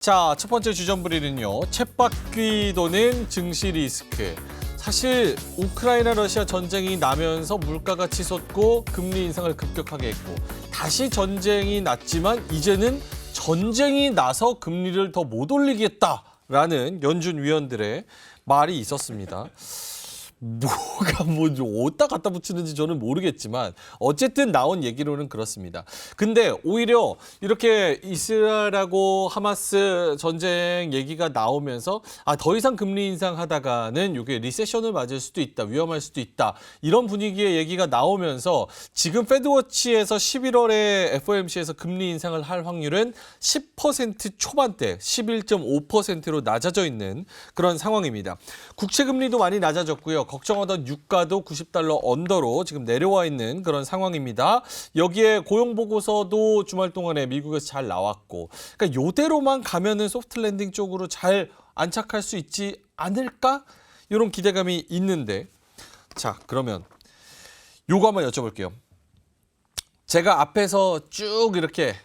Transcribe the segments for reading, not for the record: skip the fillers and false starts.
자, 첫 번째 주전부리는요. 쳇바퀴 도는 증시 리스크. 사실 우크라이나 러시아 전쟁이 나면서 물가가 치솟고 금리 인상을 급격하게 했고 다시 전쟁이 났지만 이제는 전쟁이 나서 금리를 더 못 올리겠다라는 연준 위원들의 말이 있었습니다. 뭐가 뭔지 어디다 갖다 붙이는지 저는 모르겠지만 어쨌든 나온 얘기로는 그렇습니다. 근데 오히려 이렇게 이스라엘하고 하마스 전쟁 얘기가 나오면서 더 이상 금리 인상하다가는 이게 리세션을 맞을 수도 있다, 위험할 수도 있다 이런 분위기의 얘기가 나오면서 지금 페드워치에서 11월에 FOMC에서 금리 인상을 할 확률은 10% 초반대, 11.5%로 낮아져 있는 그런 상황입니다. 국채 금리도 많이 낮아졌고요. 걱정하던 유가도 90달러 언더로 지금 내려와 있는 그런 상황입니다. 여기에 고용 보고서도 주말 동안에 미국에서 잘 나왔고, 그러니까 이대로만 가면은 소프트 랜딩 쪽으로 잘 안착할 수 있지 않을까? 이런 기대감이 있는데, 자 그러면 요거 한번 여쭤볼게요. 제가 앞에서 쭉 이렇게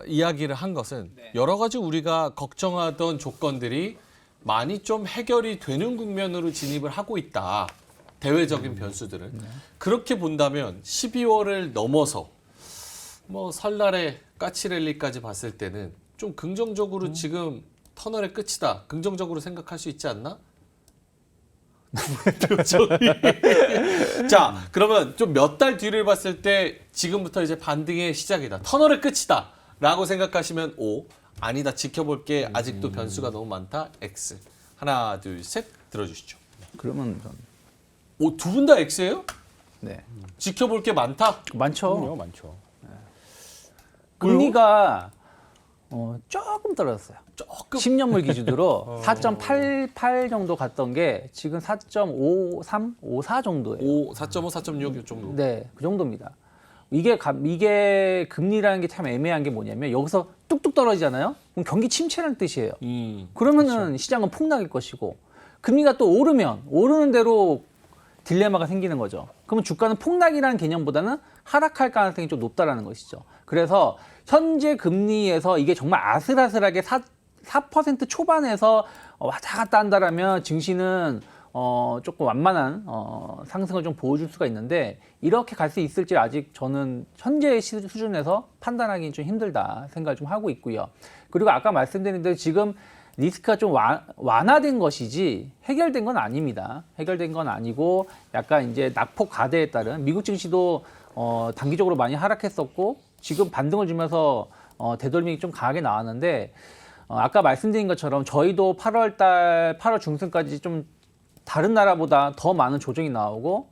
이야기를 한 것은 여러 가지 우리가 걱정하던 조건들이 많이 좀 해결이 되는 국면으로 진입을 하고 있다. 대외적인 변수들은. 그렇게 본다면 12월을 넘어서 뭐 설날에 까치랠리까지 봤을 때는 좀 긍정적으로 지금 터널의 끝이다. 긍정적으로 생각할 수 있지 않나? 자, 그러면 좀 몇 달 뒤를 봤을 때 지금부터 이제 반등의 시작이다. 터널의 끝이다. 라고 생각하시면 O. 아니다, 지켜볼게. 아직도 변수가 너무 많다. X. 하나, 둘, 셋. 들어주시죠. 그러면 오, 두 분 다 X예요? 네 지켜볼게 많다? 많죠. 그럼요, 많죠. 금리가 조금 떨어졌어요. 조금. 10년물 기준으로 4.88 정도 갔던 게 지금 4.53, 54 정도예요. 4.5, 4.6 정도. 네, 그 정도입니다. 이게 금리라는 게 참 애매한 게 뭐냐면 여기서 뚝뚝 떨어지잖아요. 그럼 경기 침체라는 뜻이에요. 그러면은 시장은 폭락일 것이고 금리가 또 오르는 대로 딜레마가 생기는 거죠. 그러면 주가는 폭락이라는 개념보다는 하락할 가능성이 좀 높다라는 것이죠. 그래서 현재 금리에서 이게 정말 아슬아슬하게 4% 초반에서 왔다 갔다 한다라면 증시는 조금 완만한 상승을 좀 보여줄 수가 있는데 이렇게 갈 수 있을지 아직 저는 현재 수준에서 판단하기 좀 힘들다 생각을 좀 하고 있고요. 그리고 아까 말씀드린 대로 지금 리스크가 좀 완화된 것이지 해결된 건 아닙니다. 해결된 건 아니고 약간 이제 낙폭 과대에 따른 미국 증시도 단기적으로 많이 하락했었고 지금 반등을 주면서 되돌림이 좀 강하게 나왔는데 아까 말씀드린 것처럼 저희도 8월 중순까지 좀 다른 나라보다 더 많은 조정이 나오고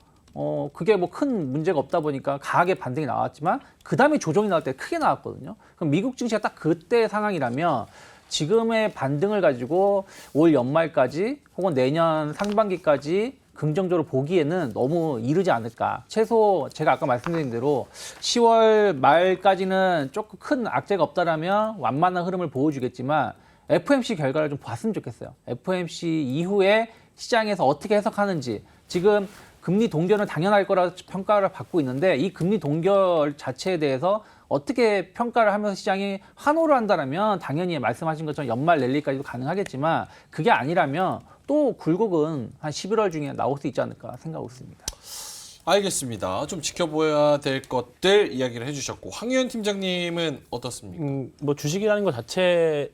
그게 뭐 큰 문제가 없다 보니까 강하게 반등이 나왔지만 그 다음에 조정이 나올 때 크게 나왔거든요. 그럼 미국 증시가 딱 그때 상황이라면 지금의 반등을 가지고 올 연말까지 혹은 내년 상반기까지 긍정적으로 보기에는 너무 이르지 않을까. 최소 제가 아까 말씀드린 대로 10월 말까지는 조금 큰 악재가 없다라면 완만한 흐름을 보여주겠지만 FOMC 결과를 좀 봤으면 좋겠어요. FOMC 이후에 시장에서 어떻게 해석하는지 지금 금리 동결은 당연할 거라 평가를 받고 있는데 이 금리 동결 자체에 대해서 어떻게 평가를 하면서 시장이 환호를 한다면 당연히 말씀하신 것처럼 연말 랠리까지도 가능하겠지만 그게 아니라면 또 굴곡은 한 11월 중에 나올 수 있지 않을까 생각하고 있습니다. 알겠습니다. 좀 지켜봐야 될 것들 이야기를 해주셨고 황유현 팀장님은 어떻습니까? 뭐 주식이라는 것 자체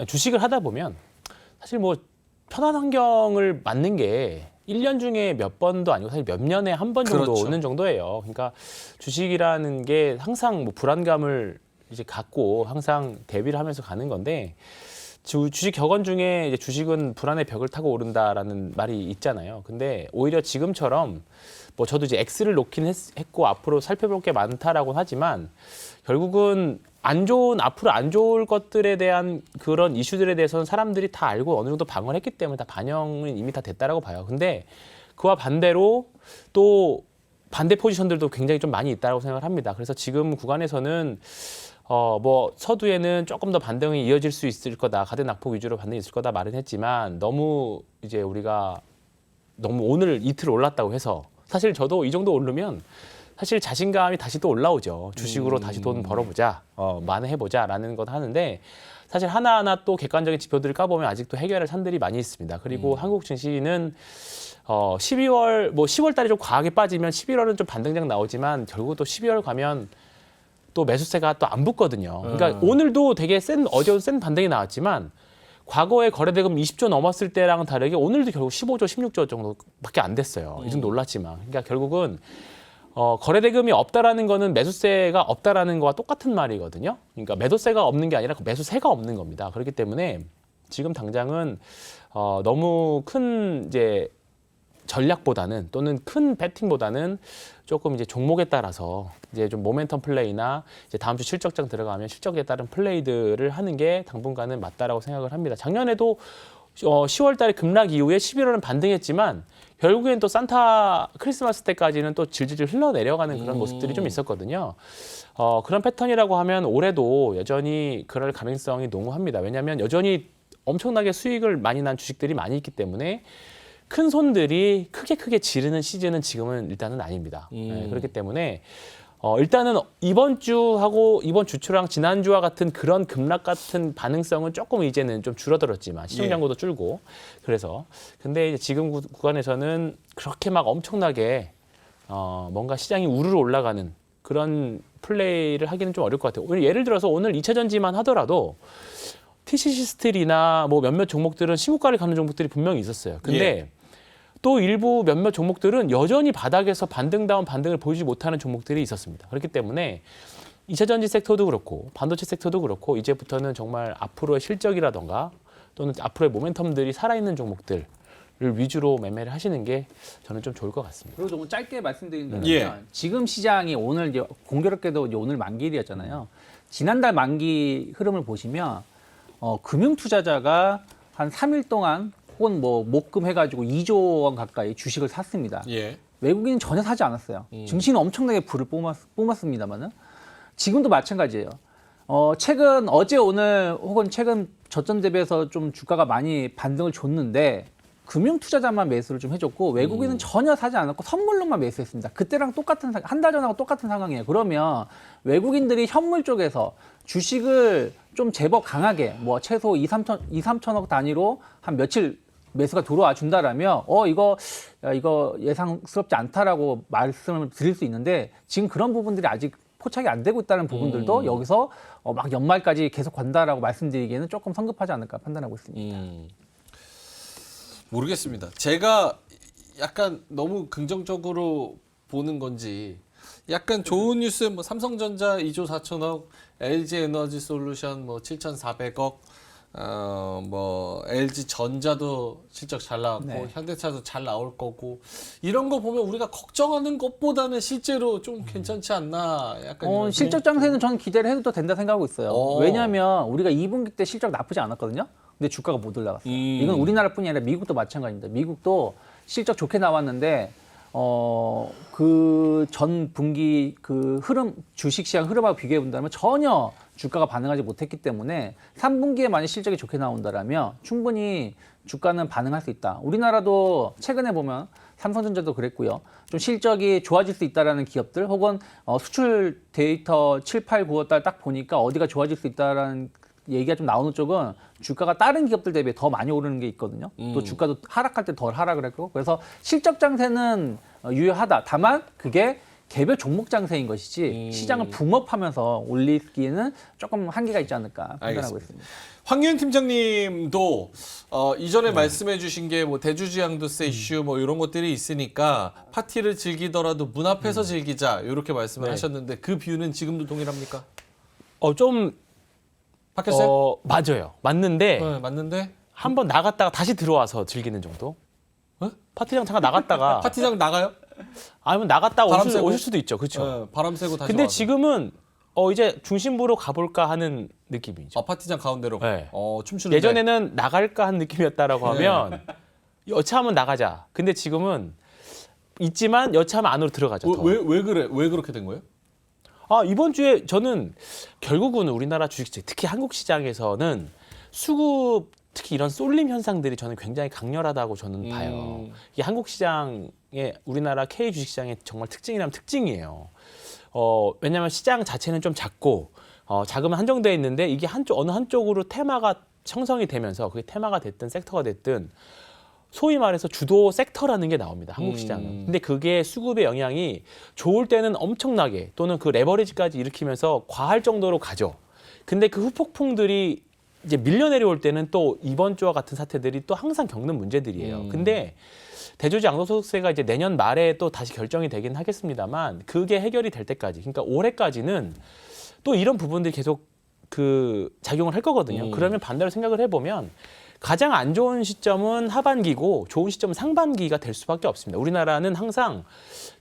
주식을 하다 보면 사실 뭐 편한 환경을 맞는 게 1년 중에 몇 번도 아니고 사실 몇 년에 한 번 정도 그렇죠. 오는 정도예요. 그러니까 주식이라는 게 항상 뭐 불안감을 이제 갖고 항상 대비를 하면서 가는 건데 주식 격언 중에 이제 주식은 불안의 벽을 타고 오른다라는 말이 있잖아요. 근데 오히려 지금처럼 뭐 저도 이제 X를 놓긴 했고 앞으로 살펴볼 게 많다라고 하지만 결국은 앞으로 안 좋을 것들에 대한 그런 이슈들에 대해서는 사람들이 다 알고 어느 정도 방어를 했기 때문에 다 반영은 이미 다 됐다라고 봐요. 근데 그와 반대로 또 반대 포지션들도 굉장히 좀 많이 있다고 생각을 합니다. 그래서 지금 구간에서는 뭐 서두에는 조금 더 반등이 이어질 수 있을 거다. 가대 낙폭 위주로 반등이 있을 거다 말은 했지만 너무 이제 우리가 너무 오늘 이틀 올랐다고 해서 사실 저도 이 정도 오르면 사실 자신감이 다시 또 올라오죠. 주식으로 다시 돈 벌어보자, 만회해보자라는 건 하는데 사실 하나하나 또 객관적인 지표들을 까보면 아직도 해결할 산들이 많이 있습니다. 그리고 한국 증시는 12월 뭐 10월 달에 좀 과하게 빠지면 11월은 좀 반등장 나오지만 결국 또 12월 가면 또 매수세가 또 안 붙거든요. 그러니까 오늘도 되게 어제 센 반등이 나왔지만 과거에 거래대금 20조 넘었을 때랑 다르게 오늘도 결국 15조, 16조 정도밖에 안 됐어요. 이 정도 올랐지만. 그러니까 결국은 거래대금이 없다라는 거는 매수세가 없다라는 거와 똑같은 말이거든요. 그러니까 매도세가 없는 게 아니라 매수세가 없는 겁니다. 그렇기 때문에 지금 당장은 너무 큰 이제 전략보다는 또는 큰 배팅보다는 조금 이제 종목에 따라서 이제 좀 모멘텀 플레이나 이제 다음 주 실적장 들어가면 실적에 따른 플레이들을 하는 게 당분간은 맞다라고 생각을 합니다. 작년에도 10월 달에 급락 이후에 11월은 반등했지만 결국엔 또 산타 크리스마스 때까지는 또 질질 흘러내려가는 그런 모습들이 좀 있었거든요. 그런 패턴이라고 하면 올해도 여전히 그럴 가능성이 농후합니다. 왜냐하면 여전히 엄청나게 수익을 많이 난 주식들이 많이 있기 때문에 큰 손들이 크게 지르는 시즌은 지금은 일단은 아닙니다. 네, 그렇기 때문에 일단은 이번 주하고 이번 주초랑 지난주와 같은 그런 급락 같은 반응성은 조금 이제는 좀 줄어들었지만 시정 잔고도 줄고 그래서 근데 이제 지금 구간에서는 그렇게 막 엄청나게 뭔가 시장이 우르르 올라가는 그런 플레이를 하기는 좀 어려울 것 같아요. 예를 들어서 오늘 2차 전지만 하더라도 TCC 스틸이나 뭐 몇몇 종목들은 신고가를 가는 종목들이 분명히 있었어요. 근데 또 일부 몇몇 종목들은 여전히 바닥에서 반등다운 반등을 보이지 못하는 종목들이 있었습니다. 그렇기 때문에 2차 전지 섹터도 그렇고 반도체 섹터도 그렇고 이제부터는 정말 앞으로의 실적이라던가 또는 앞으로의 모멘텀들이 살아있는 종목들을 위주로 매매를 하시는 게 저는 좀 좋을 것 같습니다. 그리고 좀 짧게 말씀드린다면 지금 시장이 오늘 이제 공교롭게도 이제 오늘 만기일이었잖아요. 지난달 만기 흐름을 보시면 금융 투자자가 한 3일 동안 혹은 뭐 목금해가지고 2조 원 가까이 주식을 샀습니다. 외국인은 전혀 사지 않았어요. 증시는 엄청나게 불을 뿜었습니다만은 지금도 마찬가지예요. 최근 어제 오늘 혹은 최근 저점 대비해서 좀 주가가 많이 반등을 줬는데 금융 투자자만 매수를 좀 해줬고 외국인은 전혀 사지 않았고 선물로만 매수했습니다. 그때랑 똑같은 한 달 전하고 똑같은 상황이에요. 그러면 외국인들이 현물 쪽에서 주식을 좀 제법 강하게 뭐 최소 2, 3천억 단위로 한 며칠 매수가 들어와 준다라면 이거 예상스럽지 않다라고 말씀을 드릴 수 있는데 지금 그런 부분들이 아직 포착이 안 되고 있다는 부분들도 여기서 막 연말까지 계속 간다라고 말씀드리기에는 조금 성급하지 않을까 판단하고 있습니다. 모르겠습니다. 제가 약간 너무 긍정적으로 보는 건지 약간 좋은 뉴스 뭐 삼성전자 2조 4천억, LG 에너지 솔루션 뭐 7,400억, 뭐 LG 전자도 실적 잘 나왔고 현대차도 잘 나올 거고 이런 거 보면 우리가 걱정하는 것보다는 실제로 좀 괜찮지 않나 약간 실적 장세는 저는 기대를 해도 된다 생각하고 있어요. 왜냐하면 우리가 2분기 때 실적 나쁘지 않았거든요. 근데 주가가 못 올라갔어요. 이건 우리나라뿐이 아니라 미국도 마찬가지입니다. 미국도 실적 좋게 나왔는데 그 전 분기 그 흐름 주식시장 흐름하고 비교해 본다면 전혀 주가가 반응하지 못했기 때문에 3분기에 만약 실적이 좋게 나온다라면 충분히 주가는 반응할 수 있다. 우리나라도 최근에 보면 삼성전자도 그랬고요. 좀 실적이 좋아질 수 있다라는 기업들 혹은 수출 데이터 7, 8, 9월 달 딱 보니까 어디가 좋아질 수 있다라는 얘기가 좀 나오는 쪽은 주가가 다른 기업들 대비 더 많이 오르는 게 있거든요. 또 주가도 하락할 때 덜 하락을 했고 그래서 실적 장세는 유효하다. 다만 그게 개별 종목 장세인 것이지 시장을 붕업하면서 올리기에는 조금 한계가 있지 않을까 판단하고 있습니다. 황윤 팀장님도 이전에 말씀해 주신 게 뭐 대주주양도세 이슈 뭐 이런 것들이 있으니까 파티를 즐기더라도 문 앞에서 즐기자 이렇게 말씀을 하셨는데 그 뷰는 지금도 동일합니까? 좀 바뀌었어요? 맞아요. 맞는데 네, 맞는데 한번 나갔다가 다시 들어와서 즐기는 정도? 파티장 잠깐 나갔다가 파티장 나가요? 아니면 나갔다가 바람 오실 수도 있죠. 그렇죠. 네, 바람 쐬고 다시 근데 와서. 지금은 이제 중심부로 가볼까 하는 느낌이죠. 파티장 가운데로 네. 춤추는데 예전에는 나갈까 하는 느낌이었다라고 하면 여차하면 나가자. 근데 지금은 있지만 여차하면 안으로 들어가자. 왜 그래? 왜 그렇게 된 거예요? 이번 주에 저는 결국은 우리나라 주식시장, 특히 한국 시장에서는 수급 특히 이런 쏠림 현상들이 저는 굉장히 강렬하다고 저는 봐요. 이게 한국 시장의 우리나라 K 주식시장의 정말 특징이라면 특징이에요. 왜냐하면 시장 자체는 좀 작고 자금은 한정돼 있는데 이게 어느 한쪽으로 테마가 형성이 되면서 그게 테마가 됐든 섹터가 됐든 소위 말해서 주도 섹터라는 게 나옵니다. 한국 시장은. 근데 그게 수급의 영향이 좋을 때는 엄청나게 또는 그 레버리지까지 일으키면서 과할 정도로 가죠. 근데 그 후폭풍들이 이제 밀려 내려올 때는 또 이번 주와 같은 사태들이 또 항상 겪는 문제들이에요. 근데 대조지 양도소득세가 이제 내년 말에 또 다시 결정이 되긴 하겠습니다만 그게 해결이 될 때까지, 그러니까 올해까지는 또 이런 부분들이 계속 그 작용을 할 거거든요. 그러면 반대로 생각을 해보면 가장 안 좋은 시점은 하반기고 좋은 시점은 상반기가 될 수밖에 없습니다. 우리나라는 항상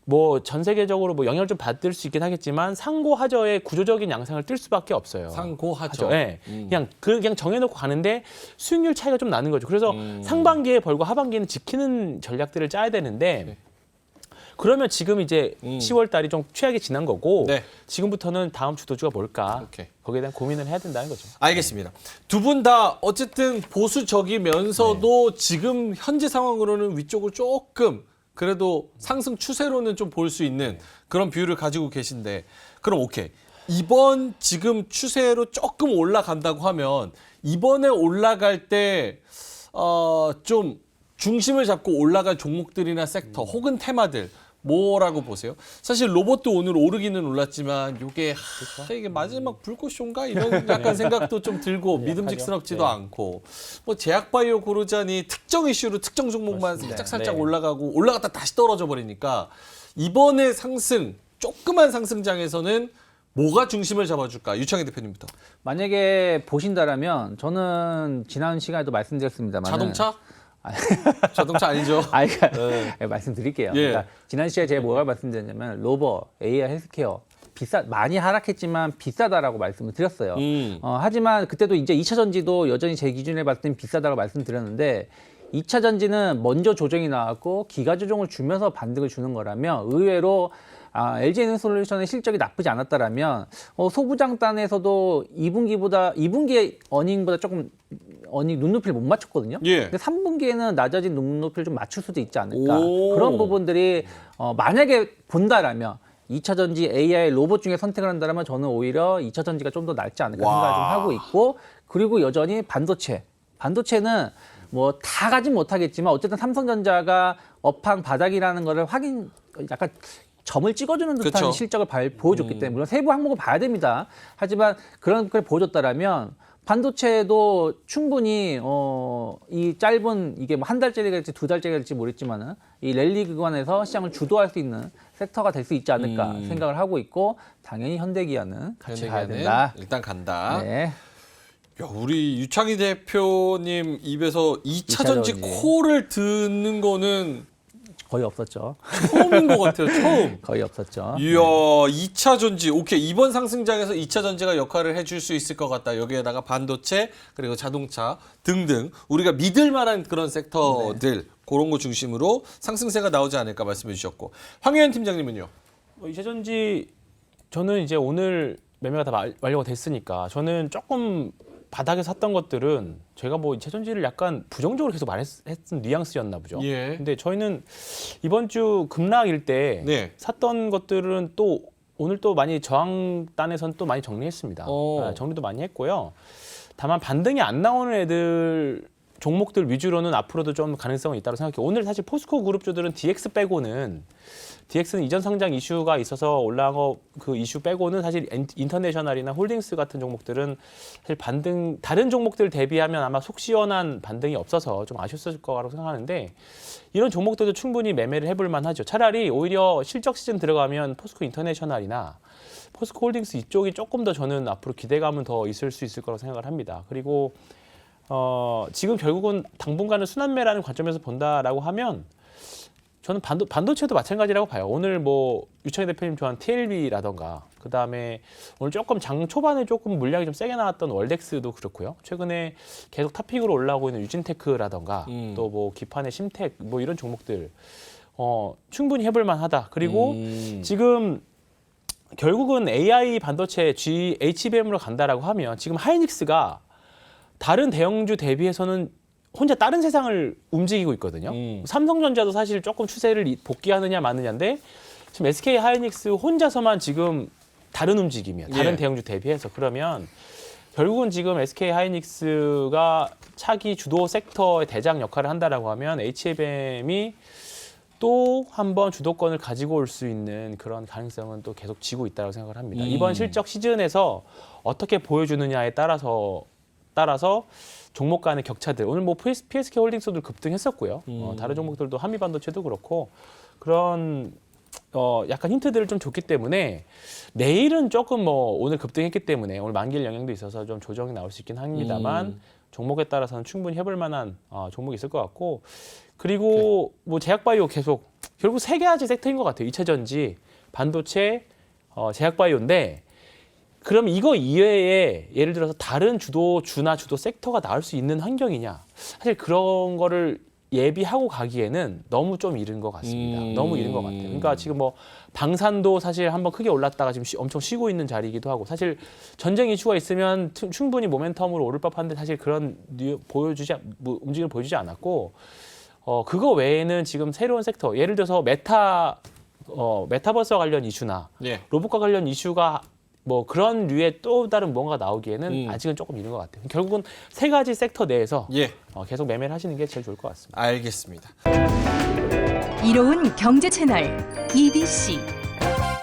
뭐 전 세계적으로 뭐 영향을 좀 받을 수 있긴 하겠지만 상고하저의 구조적인 양상을 띌 수밖에 없어요. 상고하저. 네. 그냥 정해놓고 가는데 수익률 차이가 좀 나는 거죠. 그래서 상반기에 벌고 하반기에는 지키는 전략들을 짜야 되는데 네. 그러면 지금 이제 10월 달이 좀 최악이 지난 거고 네. 지금부터는 다음 주도주가 뭘까? 오케이. 거기에 대한 고민을 해야 된다는 거죠. 알겠습니다. 두 분 다 어쨌든 보수적이면서도 지금 현재 상황으로는 위쪽을 조금 그래도 상승 추세로는 좀 볼 수 있는 그런 비율을 가지고 계신데 그럼 오케이. 이번 지금 추세로 조금 올라간다고 하면 이번에 올라갈 때 좀 중심을 잡고 올라갈 종목들이나 섹터 혹은 테마들 뭐라고 보세요? 사실 로봇도 오늘 오르기는 올랐지만 이게 마지막 불꽃쇼인가 이런 약간 생각도 좀 들고 믿음직스럽지도 않고 뭐 제약바이오 고르자니 특정 이슈로 특정 종목만 살짝 네. 올라가고 올라갔다 다시 떨어져 버리니까 이번에 상승 조그만 상승장에서는 뭐가 중심을 잡아줄까? 유창희 대표님부터. 만약에 보신다라면 저는 지난 시간에도 말씀드렸습니다만 자동차? 자동차 아니죠? 말씀드릴게요. 예. 그러니까 지난 시간에 제가 뭐가 말씀드렸냐면 로버, AI 헬스케어 많이 하락했지만 비싸다라고 말씀을 드렸어요. 하지만 그때도 이제 2차 전지도 여전히 제 기준에 봤을 땐 비싸다고 말씀드렸는데 2차 전지는 먼저 조정이 나왔고 기가 조정을 주면서 반등을 주는 거라면 의외로 LG에너지솔루션의 실적이 나쁘지 않았다라면 소부장단에서도 2분기의 어닝보다 조금 눈높이를 못 맞췄거든요. 예. 근데 3분기에는 낮아진 눈높이를 좀 맞출 수도 있지 않을까. 오. 그런 부분들이 만약에 본다라면 2차 전지 AI 로봇 중에 선택을 한다면 저는 오히려 2차 전지가 좀 더 낫지 않을까 생각을 좀 하고 있고 그리고 여전히 반도체는 뭐 다 가진 못하겠지만 어쨌든 삼성전자가 업황 바닥이라는 거를 약간 점을 찍어주는 듯한 그쵸. 실적을 보여줬기 때문에 물론 세부 항목을 봐야 됩니다. 하지만 그런 걸 보여줬다라면 반도체도 충분히 이 짧은 이게 뭐 한 달짜리가 될지 두 달짜리가 될지 모르겠지만은 이 랠리 구간에서 시장을 주도할 수 있는 섹터가 될 수 있지 않을까 생각을 하고 있고 당연히 현대기아는 같이 가야 된다. 일단 간다. 네. 야, 우리 유창희 대표님 입에서 2차 전지 전지. 콜을 듣는 거는 거의 없었죠. 처음인 것 같아요. 처음. 거의 없었죠. 이야, 2차 전지. 오케이. 이번 상승장에서 2차 전지가 역할을 해줄 수 있을 것 같다. 여기에다가 반도체, 그리고 자동차 등등 우리가 믿을 만한 그런 섹터들 그런 거 중심으로 상승세가 나오지 않을까 말씀해 주셨고. 황혜연 팀장님은요? 2차 전지 저는 이제 오늘 매매가 다 완료가 됐으니까 저는 조금 바닥에 샀던 것들은 제가 뭐 2차 전지를 약간 부정적으로 계속 말했던 뉘앙스였나 보죠. 예. 근데 저희는 이번 주 급락일 때 네. 샀던 것들은 또 오늘 또 많이 저항단에선 또 많이 정리했습니다. 오. 정리도 많이 했고요. 다만 반등이 안 나오는 애들 종목들 위주로는 앞으로도 좀 가능성은 있다고 생각해요. 오늘 사실 포스코 그룹주들은 DX는 이전 상장 이슈가 있어서 올라간 그 이슈 빼고는 사실 인터내셔널이나 홀딩스 같은 종목들은 사실 다른 종목들 대비하면 아마 속 시원한 반등이 없어서 좀 아쉬웠을 거라고 생각하는데 이런 종목들도 충분히 매매를 해볼 만하죠. 차라리 오히려 실적 시즌 들어가면 포스코 인터내셔널이나 포스코 홀딩스 이쪽이 조금 더 저는 앞으로 기대감은 더 있을 수 있을 거라고 생각을 합니다. 그리고 지금 결국은 당분간은 순환매라는 관점에서 본다라고 하면 저는 반도체도 마찬가지라고 봐요. 오늘 뭐 유창희 대표님 좋아하는 TLB라던가 그다음에 오늘 조금 장 초반에 조금 물량이 좀 세게 나왔던 월덱스도 그렇고요. 최근에 계속 탑픽으로 올라오고 있는 유진테크라던가 또 뭐 기판의 심텍 뭐 이런 종목들 충분히 해볼 만하다. 그리고 지금 결국은 AI 반도체 HBM으로 간다라고 하면 지금 하이닉스가 다른 대형주 대비해서는 혼자 다른 세상을 움직이고 있거든요. 삼성전자도 사실 조금 추세를 복귀하느냐 마느냐인데 지금 SK 하이닉스 혼자서만 지금 다른 움직임이에요. 다른 예. 대형주 대비해서. 그러면 결국은 지금 SK 하이닉스가 차기 주도 섹터의 대장 역할을 한다라고 하면 HFM이 또 한 번 주도권을 가지고 올 수 있는 그런 가능성은 또 계속 지고 있다고 생각을 합니다. 이번 실적 시즌에서 어떻게 보여주느냐에 따라서 종목 간의 격차들, 오늘 뭐 PSK 홀딩스도 급등했었고요. 다른 종목들도 한미반도체도 그렇고 그런 약간 힌트들을 좀 줬기 때문에 내일은 조금 뭐 오늘 급등했기 때문에 오늘 만기일 영향도 있어서 좀 조정이 나올 수 있긴 합니다만 종목에 따라서는 충분히 해볼 만한 종목이 있을 것 같고 그리고 뭐 제약바이오 계속 결국 세 가지 섹터인 것 같아요. 이차전지, 반도체, 제약바이오인데 그럼 이거 이외에 예를 들어서 다른 주나 주도 섹터가 나올 수 있는 환경이냐? 사실 그런 거를 예비하고 가기에는 너무 좀 이른 것 같습니다. 너무 이른 것 같아요. 그러니까 지금 뭐 방산도 사실 한번 크게 올랐다가 지금 엄청 쉬고 있는 자리이기도 하고 사실 전쟁 이슈가 있으면 충분히 모멘텀으로 오를 법한데 사실 그런 움직임을 보여주지 않았고 그거 외에는 지금 새로운 섹터 예를 들어서 메타버스와 관련 이슈나 예. 로봇과 관련 이슈가 뭐 그런 류의 또 다른 뭔가 나오기에는 아직은 조금 이른 것 같아요. 결국은 세 가지 섹터 내에서 예. 계속 매매를 하시는 게 제일 좋을 것 같습니다. 알겠습니다. 이로운 경제 채널 EBC